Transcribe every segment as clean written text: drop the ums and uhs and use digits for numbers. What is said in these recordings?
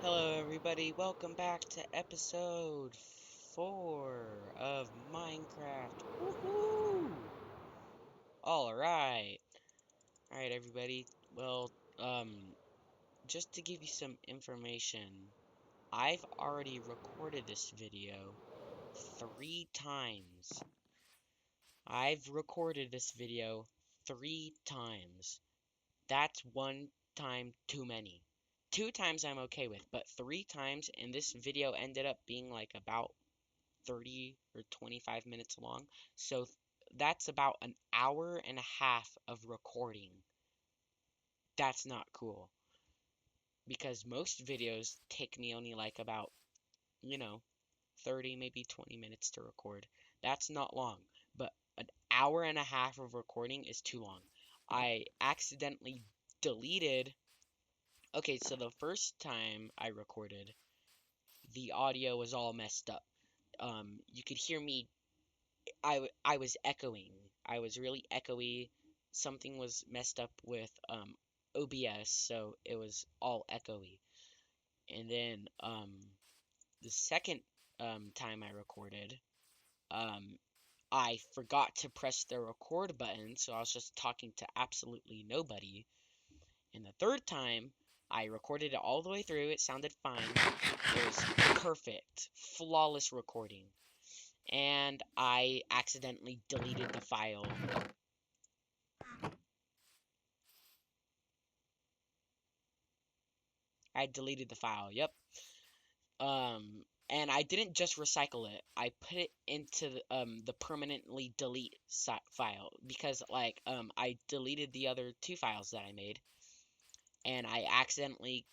Hello, everybody. Welcome back to episode 4 of Minecraft. Woohoo! Alright. Alright, everybody. Well, um, just to give you some information, I've already recorded this video 3 times. I've recorded this video 3 times. That's one time too many. 2 times I'm okay with, but 3 times, and this video ended up being like about 30 or 25 minutes long. So that's about an hour and a half of recording. That's not cool. Because most videos take me only like about, you know, 30, maybe 20 minutes to record. That's not long. But an hour and a half of recording is too long. I accidentally deleted. Okay, so the first time I recorded, the audio was all messed up. You could hear me. I was echoing. I was really echoey. Something was messed up with OBS, so it was all echoey. And then the second time I recorded, um, I forgot to press the record button, so I was just talking to absolutely nobody. And the third time, I recorded it all the way through. It sounded fine. It was perfect, flawless recording. And I accidentally deleted the file. I deleted the file, yep. And I didn't just recycle it. I put it into the permanently delete file because I deleted the other 2 files that I made, and I accidentally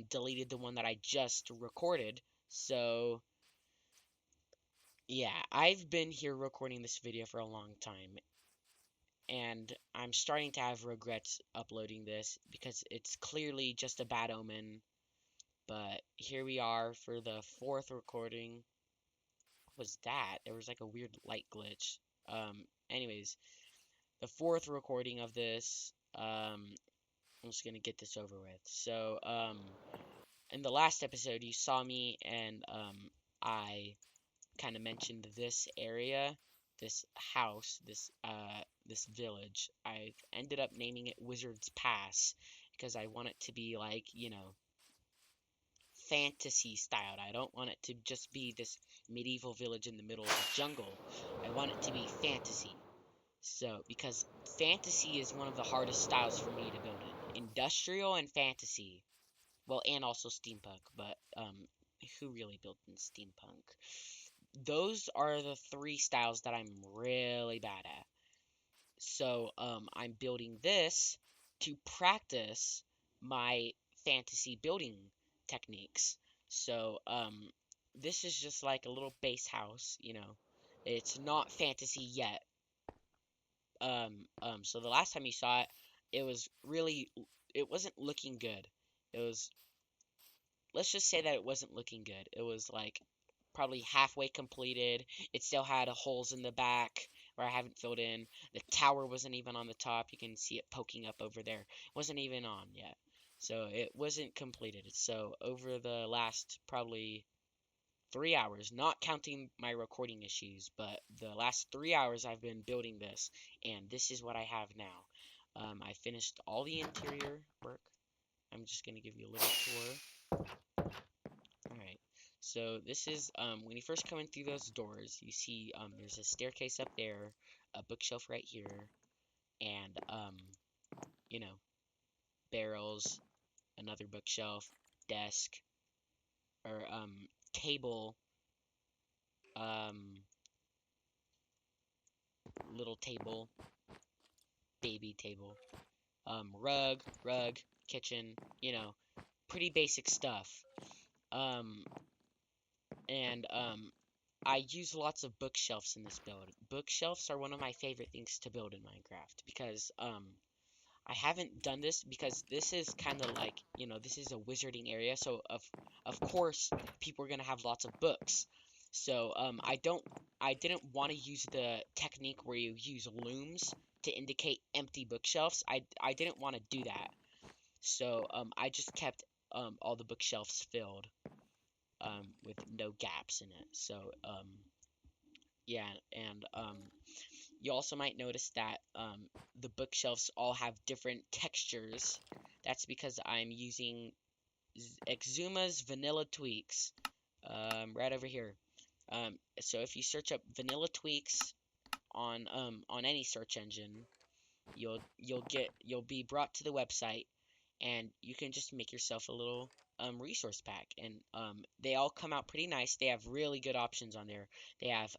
deleted the one that I just recorded. So yeah, I've been here recording this video for a long time, and I'm starting to have regrets uploading this because it's clearly just a bad omen. But here we are for the fourth recording. What was that? There was like a weird light glitch. Anyways, the fourth recording of this. I'm just gonna get this over with. So, in the last episode, you saw me and I kind of mentioned this area, this house, this village. I've ended up naming it Wizard's Pass because I want it to be like, fantasy styled. I don't want it to just be this medieval village in the middle of the jungle. I want it to be fantasy. So, because fantasy is one of the hardest styles for me to build in. Industrial and fantasy. Well, and also steampunk, but who really built in steampunk? Those are the 3 styles that I'm really bad at. So, I'm building this to practice my fantasy building techniques. So, this is just like a little base house. It's not fantasy yet. So the last time you saw it, it was really, it wasn't looking good. It was, let's just say that it wasn't looking good. It was like probably halfway completed. It still had holes in the back where I haven't filled in. The tower wasn't even on the top. You can see it poking up over there. It wasn't even on yet. So it wasn't completed. So over the last probably 3 hours, not counting my recording issues, but the last 3 hours I've been building this, and this is what I have now. I finished all the interior work. I'm just gonna give you a little tour. Alright, so this is, when you first come in through those doors, you see, there's a staircase up there, a bookshelf right here, and, you know, barrels, another bookshelf, desk, or, table, um, little table, baby table, rug, kitchen, pretty basic stuff. Um, and I use lots of bookshelves in this build. Bookshelves are one of my favorite things to build in Minecraft because I haven't done this because this is kind of like, this is a wizarding area, so of course people are gonna have lots of books. So I didn't want to use the technique where you use looms to indicate empty bookshelves. I didn't want to do that. So I just kept all the bookshelves filled with no gaps in it. So yeah, and you also might notice that the bookshelves all have different textures. That's because I'm using Exuma's Vanilla Tweaks right over here. So if you search up Vanilla Tweaks on any search engine, you'll be brought to the website, and you can just make yourself a little resource pack, and they all come out pretty nice. They have really good options on there. They have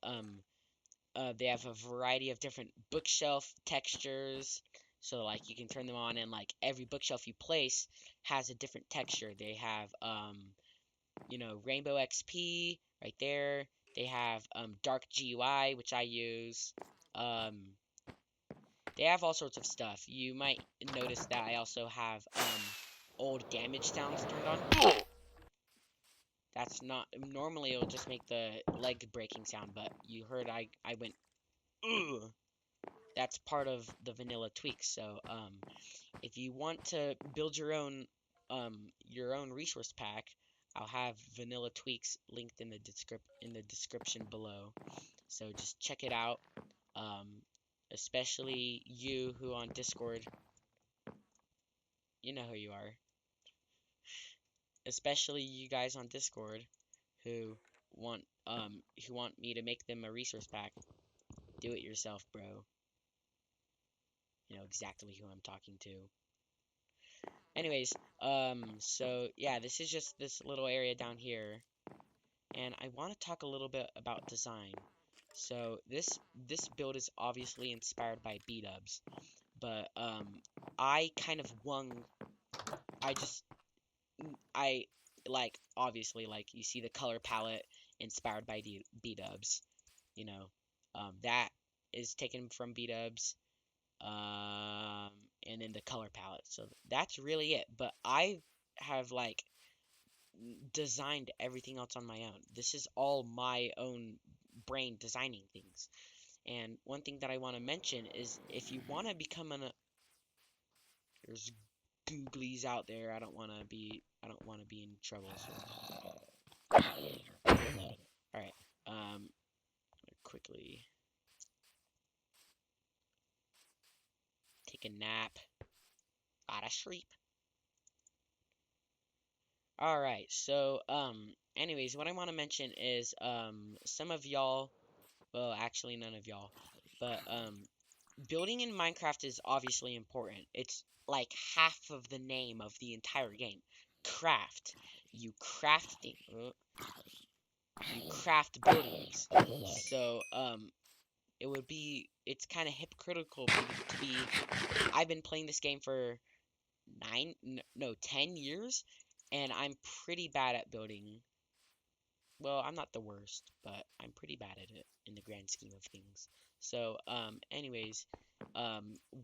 they have a variety of different bookshelf textures. So like you can turn them on, and like every bookshelf you place has a different texture. They have Rainbow XP right there. They have Dark GUI, which I use. Um, they have all sorts of stuff. You might notice that I also have old damage sounds turned on. That's not normally it'll just make the leg breaking sound, but you heard I went ugh. That's part of the vanilla tweaks. So if you want to build your own resource pack, I'll have vanilla tweaks linked in the description below. So just check it out. Um, especially you who on Discord, you know who you are. Especially you guys on Discord who want me to make them a resource pack. Do it yourself, bro. You know exactly who I'm talking to. Anyways, so yeah, this is just this little area down here, and I want to talk a little bit about design. So this build is obviously inspired by B-dubs, but I kind of won. I just I like obviously like you see the color palette inspired by B-dubs, you know, that is taken from B-dubs, um, and then the color palette. So that's really it. But I have like designed everything else on my own. This is all my own brain designing things. And one thing that I want to mention is if you want to become there's googlies out there. I don't want to be in trouble. So. All right. Quickly take a nap. Gotta sleep. All right. So anyways, what I want to mention is some of y'all, well, actually none of y'all, but building in Minecraft is obviously important. It's like half of the name of the entire game. Craft. You craft things. You craft buildings. So it's kind of hypocritical to be. I've been playing this game for 10 years, and I'm pretty bad at building. Well, I'm not the worst, but I'm pretty bad at it in the grand scheme of things. So, anyways,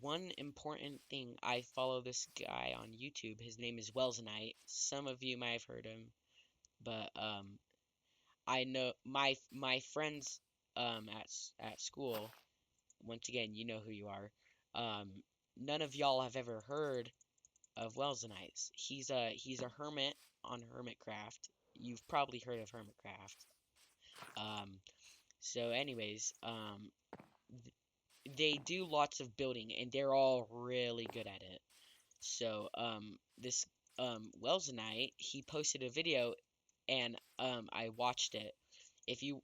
one important thing, I follow this guy on YouTube. His name is Welsanite. Some of you might have heard him, but I know my friends at school. Once again, you know who you are. None of y'all have ever heard of Welsanite. He's a hermit on Hermitcraft. You've probably heard of Hermitcraft. Um, so anyways, they do lots of building, and they're all really good at it. So this Welsanite, he posted a video, and I watched it. If you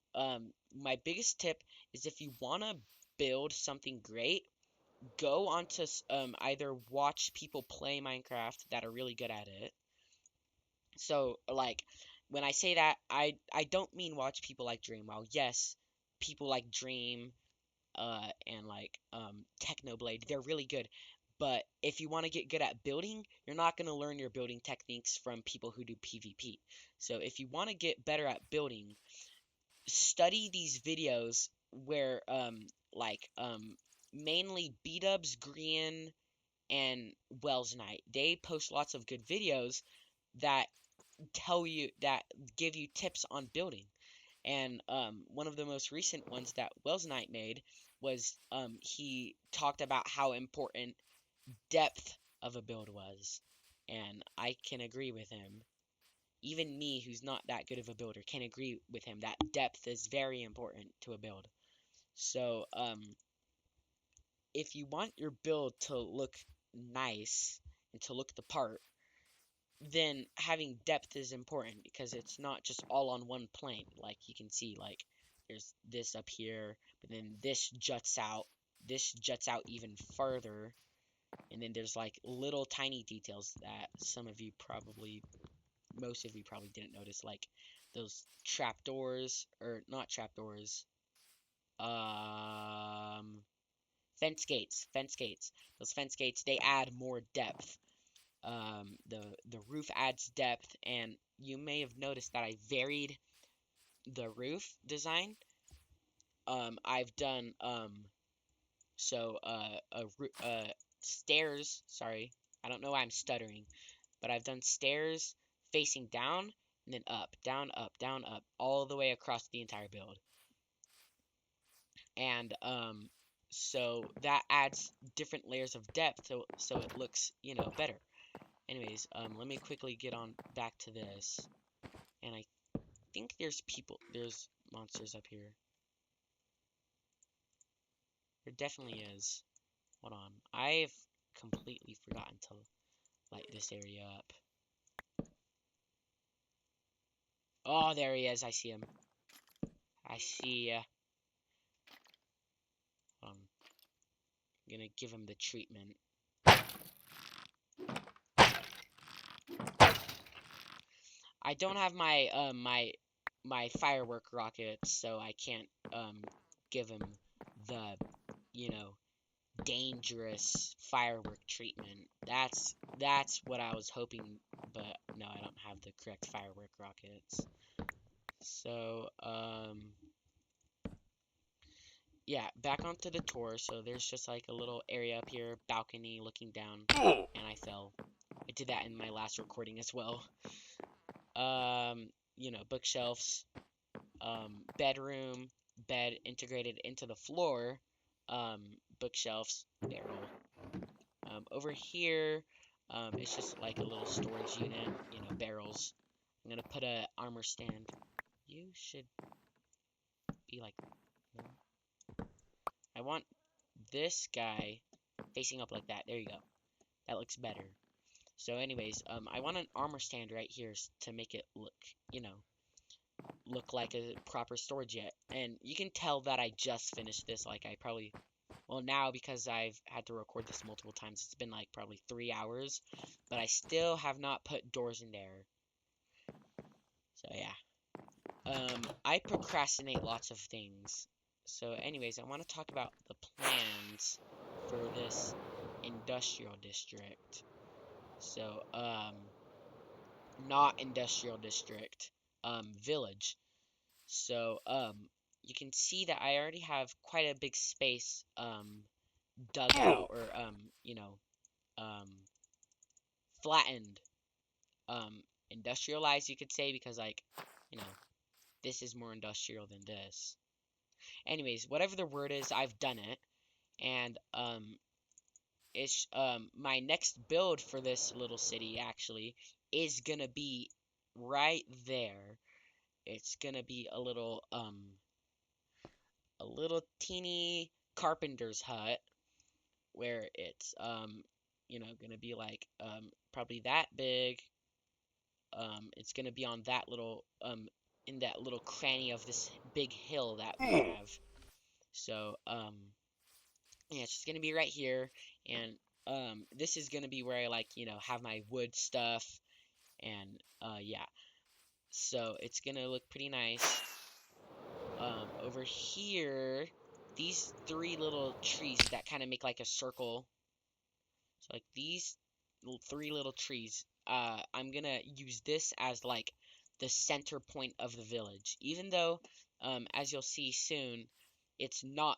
My biggest tip is if you wanna build something great, go onto either watch people play Minecraft that are really good at it. So like when I say that, I don't mean watch people like Dreamwell. Yes, people like Dream and like Technoblade, they're really good. But if you want to get good at building, you're not going to learn your building techniques from people who do PvP. So if you want to get better at building, study these videos where mainly B-Dubs, Green, and Welsanite. They post lots of good videos that give you tips on building. And one of the most recent ones that Welsanite made was he talked about how important depth of a build was. and I can agree with him. Even me, who's not that good of a builder, can agree with him that depth is very important to a build. So, if you want your build to look nice and to look the part, then having depth is important because it's not just all on one plane. Like you can see, like there's this up here, but then this juts out. This juts out even further, and then there's like little tiny details that most of you probably didn't notice, like those trapdoors, or not trapdoors, um, fence gates. Those fence gates, they add more depth. The roof adds depth, and you may have noticed that I varied the roof design. I've done stairs. Sorry, I don't know why I'm stuttering, but I've done stairs facing down and then up, down, up, down, up, all the way across the entire build. And so that adds different layers of depth, so it looks, better. Anyways, let me quickly get on back to this. And I think there's monsters up here. There definitely is. Hold on. I've completely forgotten to light this area up. Oh, there he is. I see him. I see ya. I'm gonna give him the treatment. I don't have my firework rockets, so I can't give him the, you know, dangerous firework treatment. That's what I was hoping, but no, I don't have the correct firework rockets. So, yeah, back onto the tour. So there's just like a little area up here, balcony looking down, and I fell. I did that in my last recording as well. Bookshelves, bedroom, bed integrated into the floor, bookshelves, barrel. Over here, it's just like a little storage unit, barrels. I'm gonna put a armor stand. You should be like, I want this guy facing up like that. There you go. That looks better. So anyways, I want an armor stand right here to make it look like a proper storage unit. And you can tell that I just finished this. Like well, now because I've had to record this multiple times, it's been like probably 3 hours, but I still have not put doors in there. So yeah, I procrastinate lots of things. So anyways, I want to talk about the plans for this industrial district. So, not industrial district, village. So, you can see that I already have quite a big space, dug out, or, um, flattened, industrialized, you could say, because, like, this is more industrial than this. Anyways, whatever the word is, I've done it, and, it's, my next build for this little city, actually, is gonna be right there. It's gonna be a little teeny carpenter's hut where it's gonna be like probably that big. It's gonna be on that little in that little cranny of this big hill that we have. So yeah, it's just gonna be right here, and this is gonna be where I like have my wood stuff, and yeah. So it's gonna look pretty nice. Over here, these three little trees that kind of make like a circle. So like these three little trees, I'm gonna use this as like the center point of the village. Even though, as you'll see soon, it's not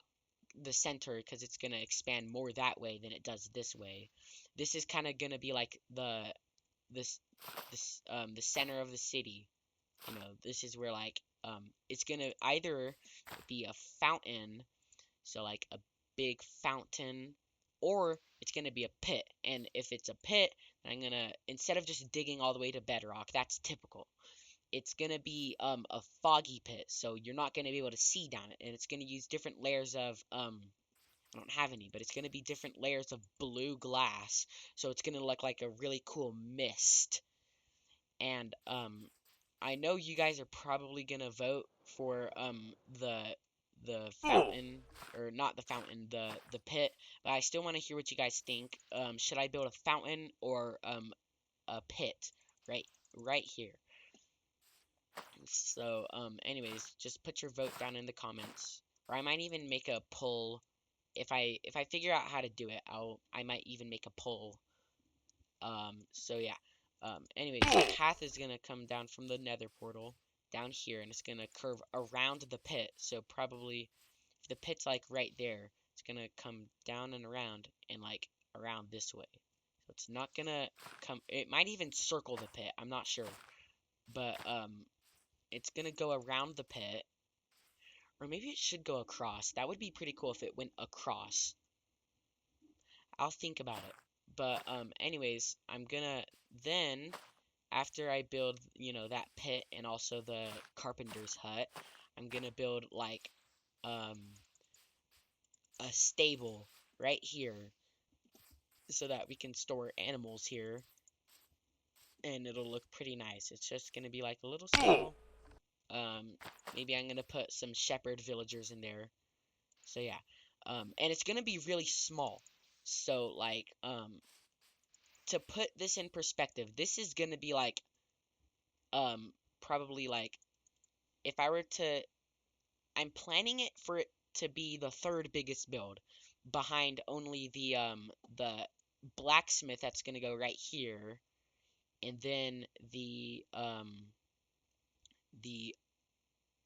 the center because it's gonna expand more that way than it does this way. This is kind of gonna be like this the center of the city. This is where like it's gonna either be a fountain, so like a big fountain, or it's gonna be a pit. And if it's a pit, And I'm gonna, instead of just digging all the way to bedrock, that's typical. It's gonna be a foggy pit, so you're not gonna be able to see down it, and it's gonna use different layers of I don't have any, but it's gonna be different layers of blue glass, so it's gonna look like a really cool mist. And I know you guys are probably gonna vote for the fountain, or not the fountain, the pit, but I still want to hear what you guys think. Should I build a fountain or a pit right here? So anyways, just put your vote down in the comments, or I might even make a poll. If I figure out how to do it, I might even make a poll. So yeah. Anyways, the path is gonna come down from the nether portal down here, and it's gonna curve around the pit. So probably if the pit's like right there, it's gonna come down and around around this way. So it's not gonna come. It might even circle the pit. I'm not sure, but it's gonna go around the pit, or maybe it should go across. That would be pretty cool if it went across. I'll think about it. But anyways, I'm gonna then after I build, that pit and also the carpenter's hut, I'm gonna build like um a stable right here so that we can store animals here and it'll look pretty nice. It's just gonna be like a little stable. Um Maybe I'm gonna put some shepherd villagers in there. So yeah. And it's gonna be really small. So like to put this in perspective, this is gonna be like probably like if I were to I'm planning it for it to be the third biggest build behind only the blacksmith that's gonna go right here, and then the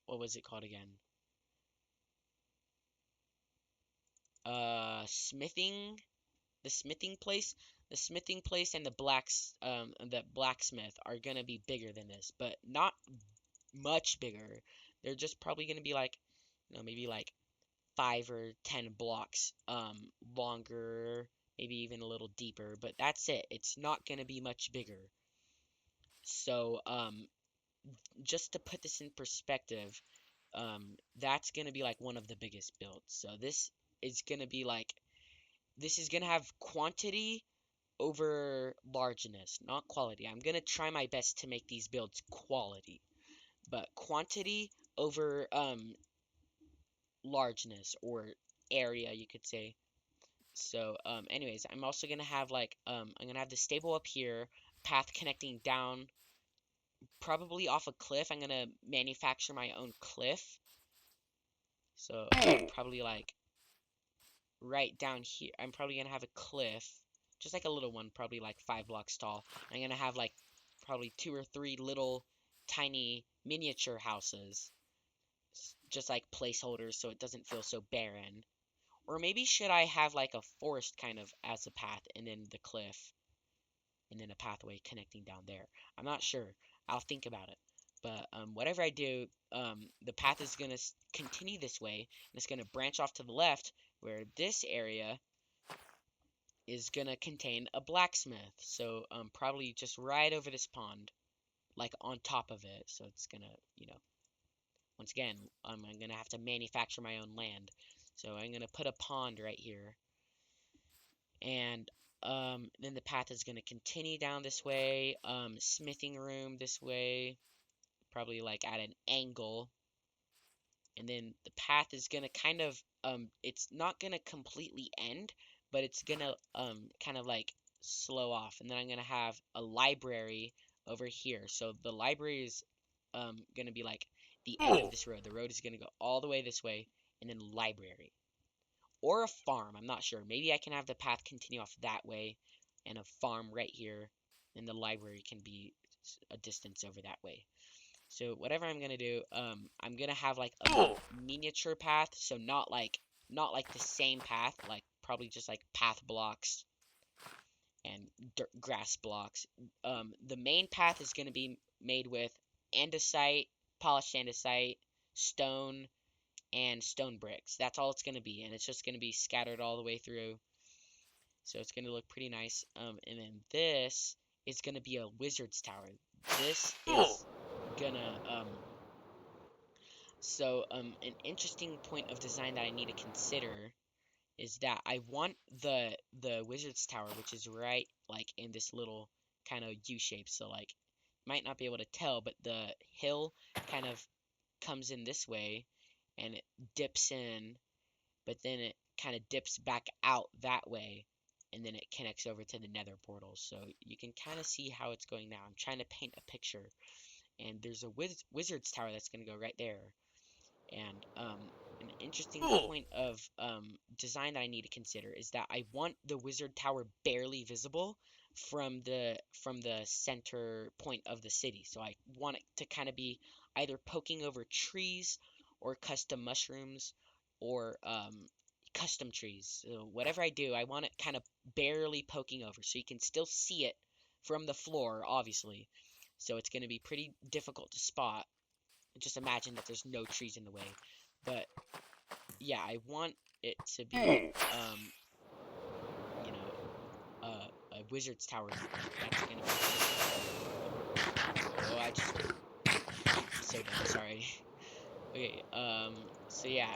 what was it called again? Smithing, the smithing place. The smithing place and the blacksmith are gonna be bigger than this, but not much bigger. They're just probably gonna be like, maybe like 5 or 10 blocks longer, maybe even a little deeper, but that's it. It's not going to be much bigger. So just to put this in perspective, that's going to be like one of the biggest builds. So is going to be like this is going to have quantity over largeness, not quality. I'm going to try my best to make these builds quality, but quantity over largeness or area, you could say. So, anyways, I'm also gonna have I'm gonna have the stable up here, path connecting down, probably off a cliff. I'm gonna manufacture my own cliff. So, probably like right down here. I'm probably gonna have a cliff, just like a little one, probably like 5 blocks tall. I'm gonna have like probably 2 or 3 little tiny miniature houses, just like placeholders, so it doesn't feel so barren. Or maybe should I have like a forest kind of as a path and then the cliff and then a pathway connecting down there? I'm not sure. I'll think about it. But whatever I do, the path is going to continue this way and it's going to branch off to the left where this area is going to contain a blacksmith. So probably just right over this pond, like on top of it. So it's going to, once again, I'm going to have to manufacture my own land. So I'm going to put a pond right here. And then the path is going to continue down this way. Smithing room this way. Probably like at an angle. And then the path is going to kind of, it's not going to completely end, but it's going to kind of like slow off. And then I'm going to have a library over here. So the library is going to be like the end of this road. The road is going to go all the way this way, and then library. Or a farm, I'm not sure. Maybe I can have the path continue off that way, and a farm right here, and the library can be a distance over that way. So whatever I'm gonna do, I'm gonna have like a miniature path, so not like the same path, like probably just like path blocks and grass blocks. The main path is gonna be made with andesite, polished andesite, stone, and stone bricks. That's all it's going to be, and it's just going to be scattered all the way through. So it's gonna look pretty nice. And then this is gonna be a wizard's tower. This is gonna an interesting point of design that I need to consider is that I want the wizard's tower, which is right like in this little kind of U shape. So like might not be able to tell, but the hill kind of comes in this way and it dips in, but then it kind of dips back out that way, and then it connects over to the nether portal. So you can kind of see how it's going now. I'm trying to paint a picture, and there's a wizard's tower that's going to go right there. And an interesting point of design that I need to consider is that I want the wizard tower barely visible from the center point of the city. So I want it to kind of be either poking over trees or custom mushrooms or custom trees. So whatever I do, I want it kind of barely poking over so you can still see it from the floor, obviously. So it's going to be pretty difficult to spot. Just imagine that there's no trees in the way. But yeah, I want it to be, you know, a wizard's tower that's gonna be oh, I just I'm so dumb, sorry. Okay, so yeah,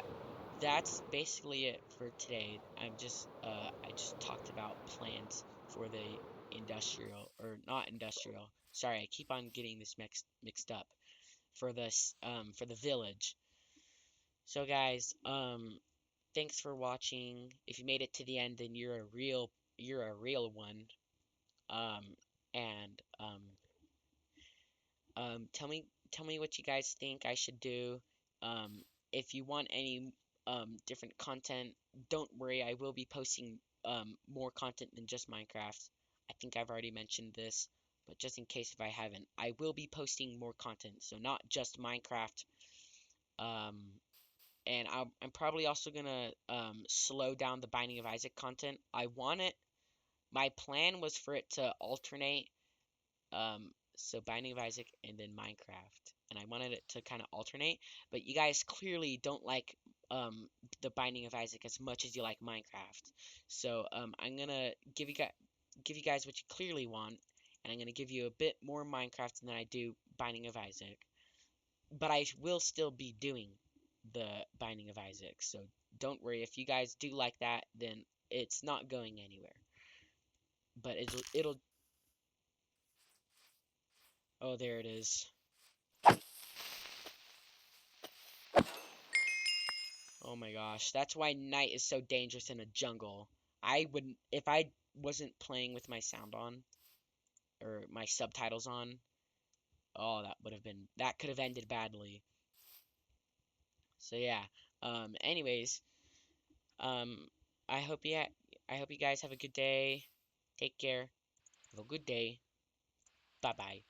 that's basically it for today. I just talked about plans for the industrial or not industrial. Sorry, I keep on getting this mixed up for the village. So guys, thanks for watching. If you made it to the end, then you're a real one. Um, and tell me what you guys think I should do. Um, if you want any different content, don't worry, I will be posting more content than just Minecraft. I think I've already mentioned this, but just in case if I haven't, I will be posting more content, so not just Minecraft. Um, and I'm probably also gonna slow down the Binding of Isaac content. I want it. My plan was for it to alternate, so Binding of Isaac and then Minecraft, and I wanted it to kind of alternate. But you guys clearly don't like the Binding of Isaac as much as you like Minecraft. So I'm gonna give you guys what you clearly want, and I'm gonna give you a bit more Minecraft than I do Binding of Isaac. But I will still be doing the Binding of Isaac. So don't worry. If you guys do like that, then it's not going anywhere. But it'll. Oh, there it is. Oh my gosh, that's why night is so dangerous in a jungle. I would, if I wasn't playing with my sound on or my subtitles on, oh, that could have ended badly. So yeah. Anyways, um, I hope you, I hope you guys have a good day. Take care. Have a good day. Bye bye.